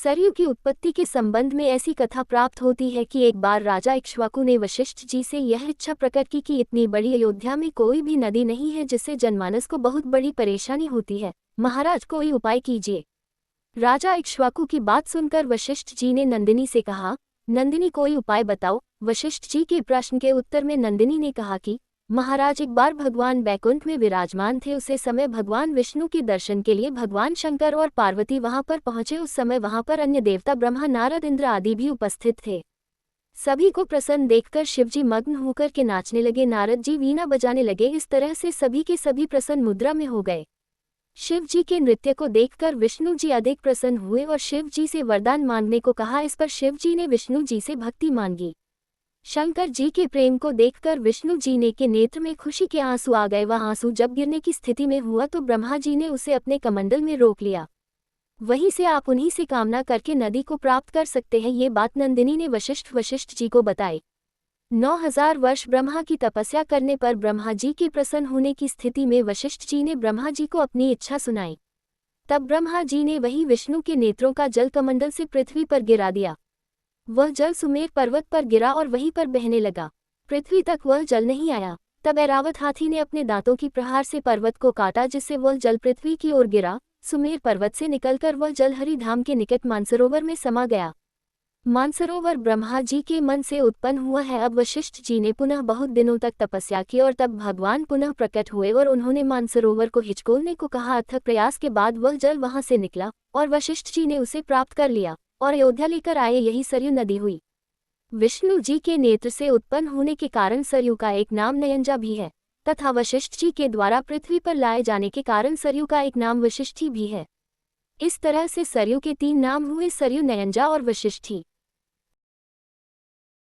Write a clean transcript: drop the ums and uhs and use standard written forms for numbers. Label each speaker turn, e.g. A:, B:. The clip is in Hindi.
A: सरयू की उत्पत्ति के संबंध में ऐसी कथा प्राप्त होती है कि एक बार राजा इक्ष्वाकु ने वशिष्ठ जी से यह इच्छा प्रकट की कि इतनी बड़ी अयोध्या में कोई भी नदी नहीं है जिससे जनमानस को बहुत बड़ी परेशानी होती है। महाराज कोई उपाय कीजिए। राजा इक्ष्वाकु की बात सुनकर वशिष्ठ जी ने नंदिनी से कहा, नंदिनी कोई उपाय बताओ। वशिष्ठ जी के प्रश्न के उत्तर में नंदिनी ने कहा कि महाराज एक बार भगवान बैकुंठ में विराजमान थे। उसे समय भगवान विष्णु के दर्शन के लिए भगवान शंकर और पार्वती वहां पर पहुंचे। उस समय वहां पर अन्य देवता ब्रह्मा नारद इंद्र आदि भी उपस्थित थे। सभी को प्रसन्न देखकर शिवजी मग्न होकर के नाचने लगे। नारद जी वीणा बजाने लगे। इस तरह से सभी के सभी प्रसन्न मुद्रा में हो गए। शिव जी के नृत्य को देखकर विष्णु जी अधिक प्रसन्न हुए और शिव जी से वरदान मांगने को कहा। इस पर शिव जी ने विष्णु जी से भक्ति मांगी। शंकर जी के प्रेम को देखकर विष्णु जी ने के नेत्र में खुशी के आंसू आ गए। वह आंसू जब गिरने की स्थिति में हुआ तो ब्रह्मा जी ने उसे अपने कमंडल में रोक लिया। वहीं से आप उन्हीं से कामना करके नदी को प्राप्त कर सकते हैं। ये बात नंदिनी ने वशिष्ठ जी को बताई। 9000 वर्ष ब्रह्मा की तपस्या करने पर ब्रह्मा जी के प्रसन्न होने की स्थिति में वशिष्ठ जी ने ब्रह्मा जी को अपनी इच्छा सुनाई। तब ब्रह्मा जी ने वही विष्णु के नेत्रों का जल कमंडल से पृथ्वी पर गिरा दिया। वह जल सुमेर पर्वत पर गिरा और वहीं पर बहने लगा। पृथ्वी तक वह जल नहीं आया। तब ऐरावत हाथी ने अपने दांतों की प्रहार से पर्वत को काटा, जिससे वह जल पृथ्वी की ओर गिरा। सुमेर पर्वत से निकलकर वह जल हरिधाम के निकट मानसरोवर में समा गया। मानसरोवर ब्रह्मा जी के मन से उत्पन्न हुआ है। अब वशिष्ठ जी ने पुनः बहुत दिनों तक तपस्या की और तब भगवान पुनः प्रकट हुए और उन्होंने मानसरोवर को हिचकोलने को कहा। अथक प्रयास के बाद वह जल वहां से निकला और वशिष्ठ जी ने उसे प्राप्त कर लिया और अयोध्या लेकर आए। यही सरयू नदी हुई। विष्णु जी के नेत्र से उत्पन्न होने के कारण सरयू का एक नाम नयंजा भी है तथा वशिष्ठ जी के द्वारा पृथ्वी पर लाए जाने के कारण सरयू का एक नाम वशिष्ठी भी है। इस तरह से सरयू के 3 नाम हुए, सरयू, नयंजा और वशिष्ठी।